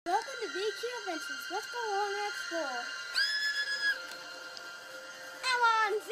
Welcome to BQ Adventures. Let's go on and explore. Come on, Z!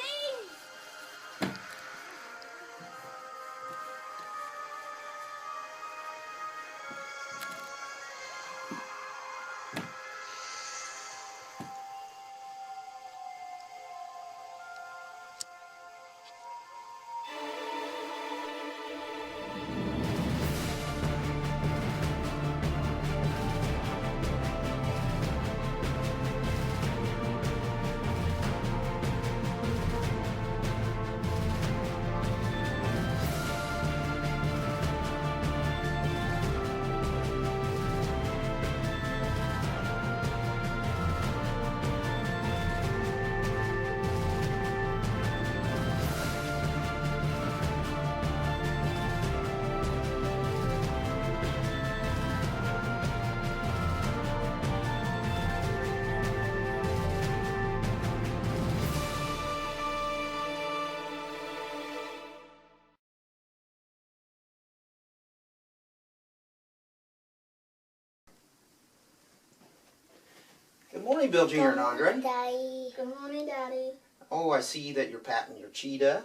Good morning, Bill Jr. and Andre. Daddy. Good morning, Daddy. Oh, I see that you're patting your cheetah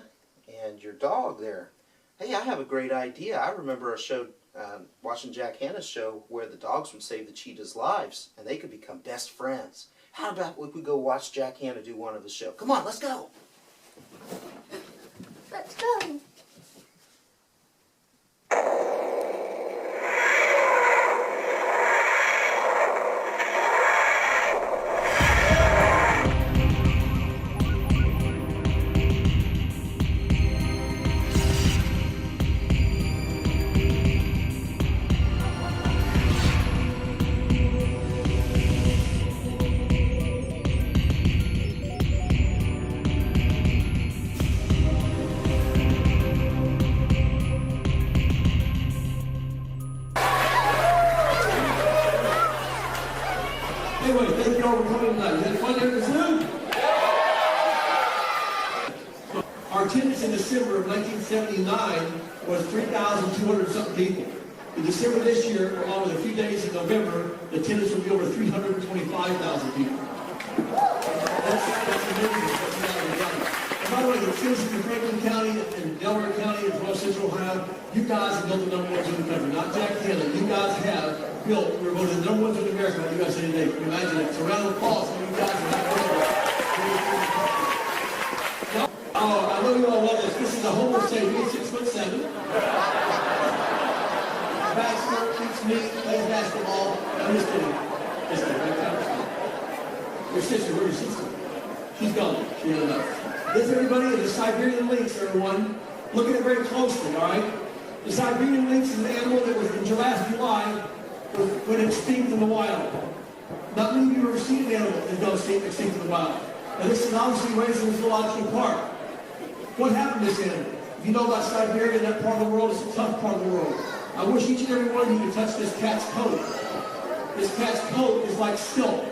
and your dog there. Hey, I have a great idea. I remember a show, watching Jack Hanna's show, where the dogs would save the cheetahs' lives and they could become best friends. How about if we go watch Jack Hanna do one of his shows? Come on, let's go. Let's go. Anyway, thank you all for coming tonight. You had fun here at the zoo? Our attendance in December of 1979 was 3,200 something people. In December this year, along with a few days in November, the attendance will be over 325,000 people. That's amazing. And by the way, the citizens of Franklin County and Delaware County and North Central Ohio, you guys have built the number one zoo in the country. Not Jack Hanna. You guys have built, we're voted the number one zoo in America by USA Today. Can you imagine that? So round of applause for you guys. Oh, I know you all love this. This is a homo sapien, 6'7". Baxter eats meat, plays basketball. I'm just kidding. Just kidding. Your sister, where's your sister? She's gone. She had enough. This, everybody, is a Siberian lynx, everyone. Look at it very closely, all right? The Siberian lynx is an animal that was in last July went extinct in the wild. Not many of you have ever seen an animal that goes extinct in the wild. And this is obviously raised in the zoological park. What happened to this animal? If you know about Siberia, that part of the world is a tough part of the world. I wish each and every one of you could touch this cat's coat. This cat's coat is like silk.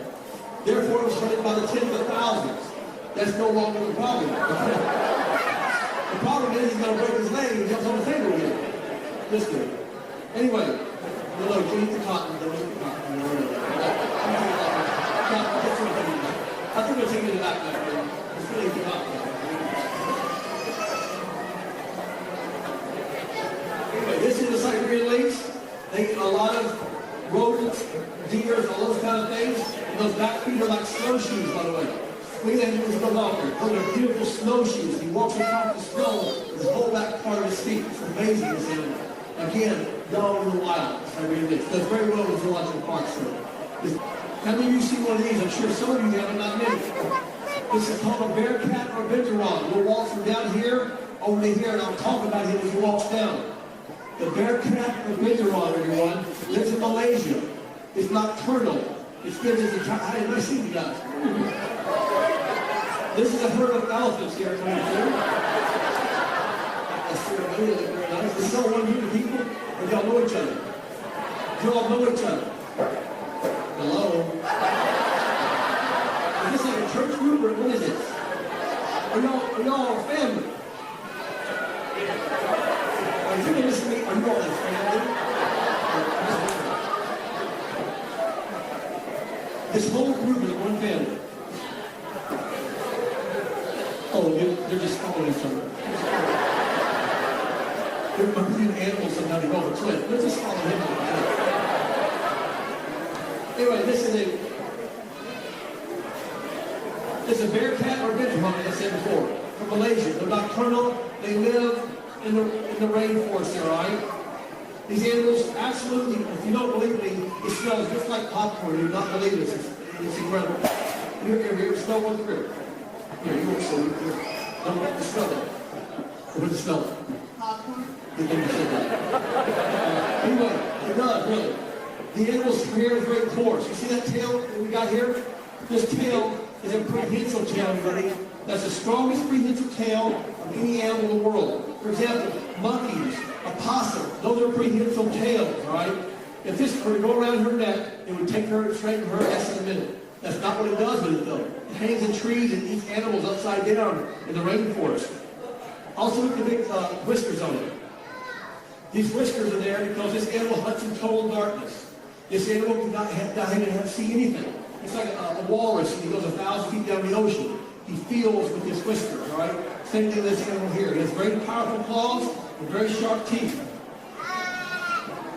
Therefore, it was hunted by the tens of thousands. That's no longer the problem. The problem is he's going to break his leg and he jumps on the table again. Just kidding. Anyway, no, you eat the cotton. Don't eat the cotton. I think we'll take it back there. Let's really eat the cotton. Anyway, this is the Siberian lynx. They eat a lot of rodents, deers, all those kind of things. And those back feet are like snowshoes, by the way. Look at that, he's going out there. Those are beautiful snowshoes. He walks across the snow with his whole back part of his feet. It's amazing, this animal. Again, down in the wild. Siberian lynx. Does very well in zoological parks. How many of you see one of these? I'm sure some of you have, but not many. This is called a bear cat or benjamin. We'll walk from down here over to here, and I'll talk about him as he walks down. The bear cat or benjamin, everyone, lives in Malaysia. It's nocturnal. It spends its entire... How did I see you guys? This is a herd of elephants here coming through. That's very nice. This is all one group of people, or y'all know each other? You all know each other. Hello? Is this like a church group, or what is this? Are y'all a family? Are you listening to me? Are you all a family? This whole group is one family. Oh, they're just following each other. They're between animals sometimes they go over a cliff. Let's just follow him. Anyway, this is a bear, cat, or benjamin, as I said before, from Malaysia. They're nocturnal. They live in the rainforest there, all right? These animals, absolutely, if you don't believe me, it smells just like popcorn. You do not believe this. It's incredible. Here, smell one through. Here, you won't see it. Don't smell it. What does it smell like? Popcorn. Anyway, it does, really. The animal's hair is very coarse. You see that tail that we got here? This tail is a prehensile tail, everybody. That's the strongest prehensile tail of any animal in the world. For example, monkeys, opossum, those are prehensile tails, all right? If this were to go around her neck, it would take her, straighten her ass in a minute. That's not what it does with it, though. It hangs in trees and eats animals upside down in the rainforest. Also, look at the big whiskers on it. These whiskers are there because this animal hunts in total darkness. This animal cannot see anything. It's like a walrus, and he goes 1,000 feet down the ocean. He feels with his whiskers, all right? Same thing with this animal here. He has very powerful claws and very sharp teeth.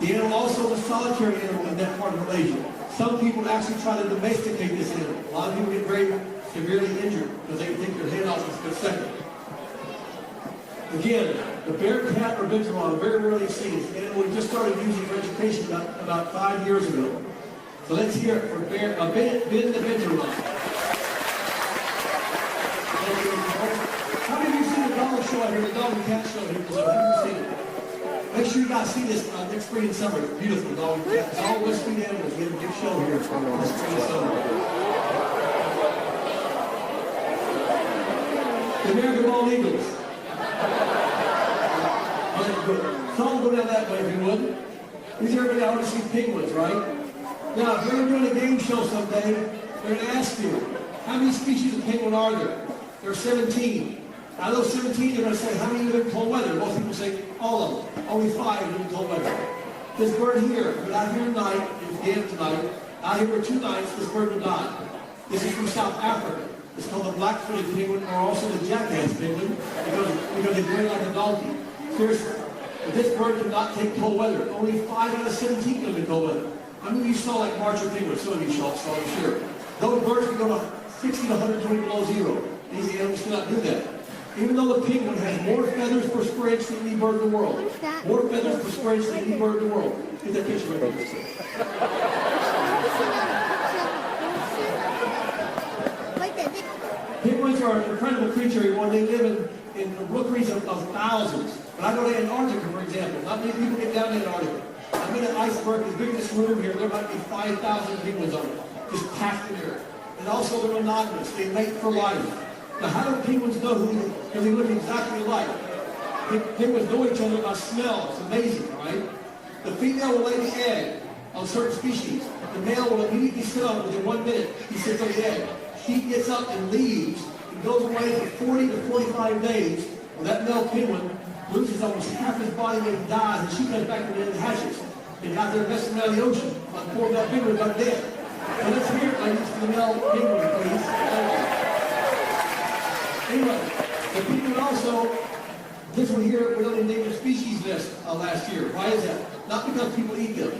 The animal also is a solitary animal in that part of Malaysia. Some people actually try to domesticate this animal. A lot of people get very severely injured because they take their head off in a split second. Again, the bear, cat, or benjamin, very rarely seen. This animal we just started using for education about 5 years ago. So let's hear it for Ben the benjamin. How many of you seen the dog show out here, the dog and cat show here? Have you seen it? Make sure you guys see this next spring and summer. It's beautiful, dog and cat. It's all West Street animals. We have a big show here this spring and summer. The American bald eagles. So I'll go down that way if you would. These everybody I want to see penguins, right? Now, if you're doing a game show someday, they're going to ask you, how many species of penguin are there? There are 17. Out of those 17, they're going to say, how many live in cold weather? Most people say, all of them. Only 5 live in cold weather. This bird here, but out here tonight, it's game tonight, out here for 2 nights, this bird will die. This is from South Africa. It's called the black-footed penguin, or also the jackass penguin, because they gray like a donkey. Seriously. But this bird did not take cold weather. Only 5 out of 17 live in cold weather. I mean, you saw like Marcher penguins, some of you saw, I'm sure. Those birds can go to 60 to 120 below zero. These animals cannot do that. Even though the penguin has more feathers per square inch than any bird in the world. More feathers per square inch than any bird in the world. Get that picture right there. Penguins are an incredible creature. They live in rookeries of thousands. When I go to Antarctica, for example, not many people get down to Antarctica. I'm in an iceberg as big as this room here. There might be 5,000 penguins on it, just packed in there. And also they're monogamous. They mate for life. Now, how do penguins know who? Because they look exactly alike. Penguins know each other by smell. It's amazing, right? The female will lay the egg on certain species. The male will immediately sit on it within 1 minute. He sits on the egg. She gets up and leaves and goes away for 40 to 45 days. Well, that male penguin loses almost half his body weight and dies, and she comes back to the hatches. And out there messing around the ocean. My poor male penguin got dead. So let's hear it, ladies, for the male penguin, please. Anyway, the penguin also, this one here was on the endangered species list last year. Why is that? Not because people eat them.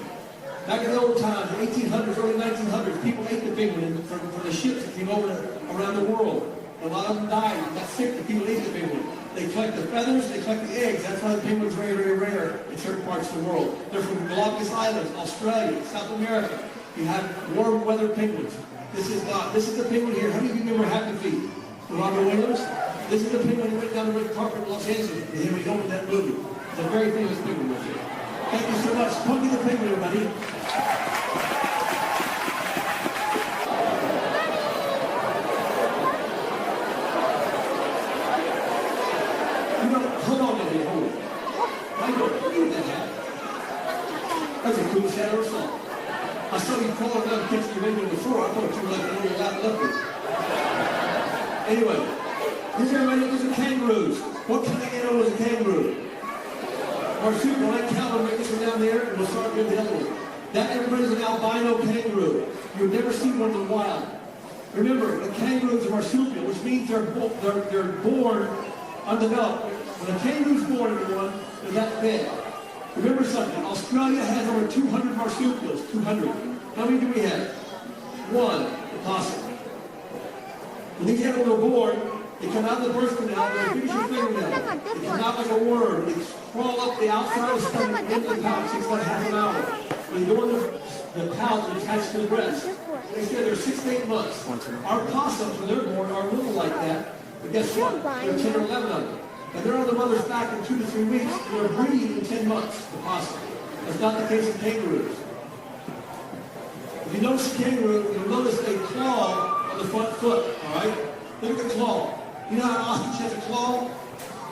Back in the old times, the 1800s, early 1900s, people ate the penguin from the ships that came over around the world. A lot of them died and got sick, the people ate the penguin. They collect the feathers, they collect the eggs. That's why the penguin's very, very rare in certain parts of the world. They're from Galapagos Islands, Australia, South America. You have warm weather penguins. This is the penguin here. How many of you remember Happy Feet? The Robin Williams? This is the penguin who went down the red carpet in Los Angeles. And here we go with that movie. It's a very famous penguin right here. Thank you so much. Punky the penguin, everybody. Hold on a minute, hold on. I know, look at that hat. That's the coolest hat I ever saw. I saw you crawling down catching your baby on the floor. I thought you were like a little lap leopard. Anyway, these are kangaroos. What kind of animal is a kangaroo? Marsupial, like Calvin, right this one down there, and we'll start with the other one. That everybody's an albino kangaroo. You've never never seen one in the wild. Remember, the kangaroo is a marsupial, which means they're born undeveloped. When a kangaroo's born, everyone, they're that big. Remember something, Australia has over 200 marsupials, 200. How many do we have? One, the possum. When these animals are born, they come out of the birth canal, they're as big as your fingernail. They come out like a worm, they crawl up the outside of the stomach, into the pouch, takes about half an hour. When you go in the pouch and attach to the breast, they say they're 6 to 8 months. Our possums, when they're born, are little like that, but guess what? There are 10 or 11 of them. And they're on the mother's back in 2 to 3 weeks, and they're breeding in 10 months, the possum. That's not the case with kangaroos. If you notice a kangaroo, you'll notice a claw on the front foot, all right? Look at the claw. You know how an ostrich has a claw?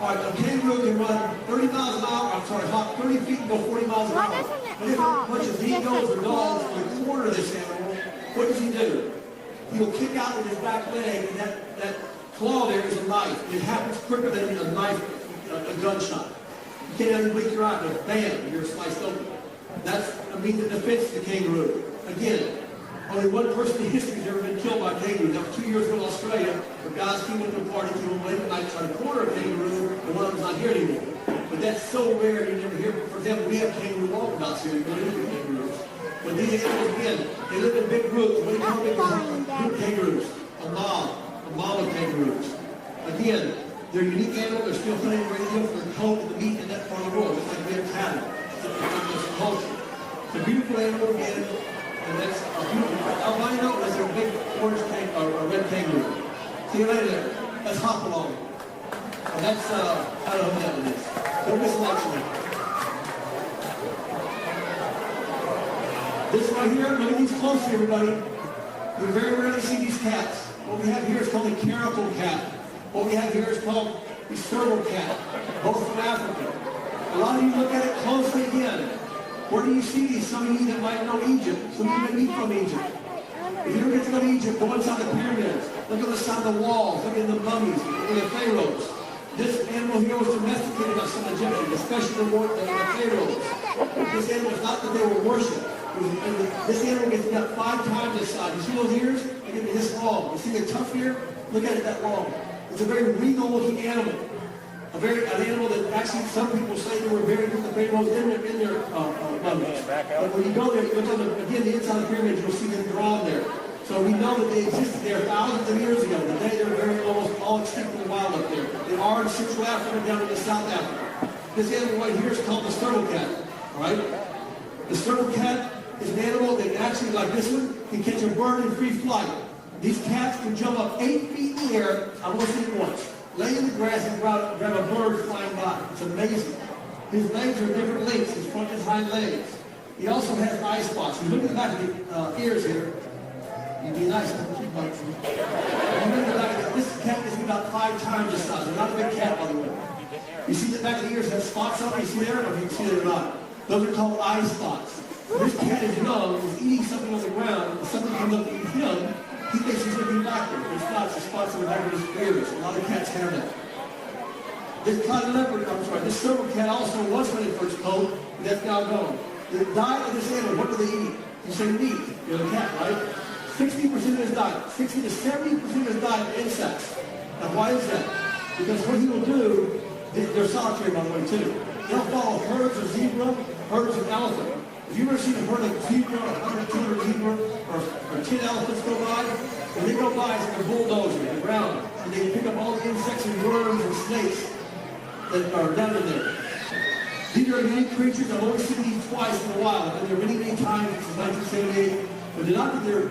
All right, a kangaroo can run 30 miles an hour, hop 30 feet and go 40 miles an hour. But if a bunch of dingoes or dogs will corner this animal, what does he do? He'll kick out with his back leg, and that claw there is a knife. It happens quicker than a knife, a gunshot. You can't even blink your eye, but bam, you're sliced open. That's a means of defense to the kangaroo. Again, only one person in history has ever been killed by a kangaroo. That was 2 years ago in Australia, where guys came into a party, came home late at night, tried to corner a kangaroo, and one of them's not here anymore. But that's so rare, you never hear. For example, we have kangaroo walkabouts here, you go into kangaroos. But these animals, again, they live in big groups. What do you call big group kangaroos? A mob of kangaroos. Again, they're unique animals. They're still hunting radio for the coat and the meat in that part of the world. It's like we have cattle. It's a culture. It's a beautiful animal again, and that's a beautiful albino. That's a big orange or red kangaroo. See you later. That's hopalong. And that's I don't know what that is. Don't miss election. This right here, look at these closely, everybody. We very rarely see these cats. What we have here is called a caracal cat. What we have here is called the serval cat, both from Africa. A lot of you look at it closely again. Where do you see these? Some of you that might know Egypt. Some of you may be from Egypt. If you don't get to go to Egypt, go inside the pyramids. Look on the side of the walls. Look at the mummies. Look at the pharaohs. This animal here was domesticated by some Egyptians, especially the pharaohs. This animal is not that they were worshipped. This animal gets about 5 times this size. You see those ears? They get this long. You see the tough ear? Look at it that long. It's a very regal looking animal. An animal that actually some people say they were buried with the pharaohs in their mummies. But when you go there, you look on again the inside of the pyramids, you'll see them drawn there. So we know that they existed there thousands of years ago. Today they're very almost all extinct in the wild up there. They are in Central Africa down into South Africa. This animal right here is called the serval cat. All right? The serval cat is an animal that actually, like this one, can catch a bird in free flight. These cats can jump up 8 feet in the air, I've only seen it once, lay in the grass and grab a bird flying by. It's amazing. His legs are different lengths, his front and hind legs. He also has eye spots. You look at the back of the ears here. You'd be nice. This cat is about 5 times the size. They're not a big cat, by the way. You see the back of the ears have spots on it? You see there? Or you can see it or not. Those are called eye spots. This cat is young, is eating something on the ground, and something comes up to eat him. He thinks he's looking backward. It's not. It's spots on the back of his ears. A lot of cats have that. This serval cat also was hunted for its coat, but that's now gone. The diet of this animal, what do they eat? You say meat. You're a cat, right? 60% of his diet, 60 to 70% of his diet are insects. Now why is that? Because what he will do, they're solitary by the way too. They'll follow herds of zebra, herds of elephant. If you've ever seen a herd of zebra, 100, 200 zebra, or 10 elephants go by, when they go by, it's like a bulldozer, they're ground, and they pick up all the insects and worms and snakes that are down in there. These are unique creatures. I've only seen these twice in a while. I've been there many, many times since 1978. But they're not that they're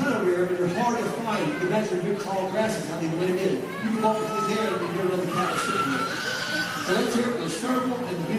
kind of rare, but they're hard to find. You can imagine big tall grasses, how they blend in. You can walk through there and you're another cat sitting there. So let's hear it for the serval and the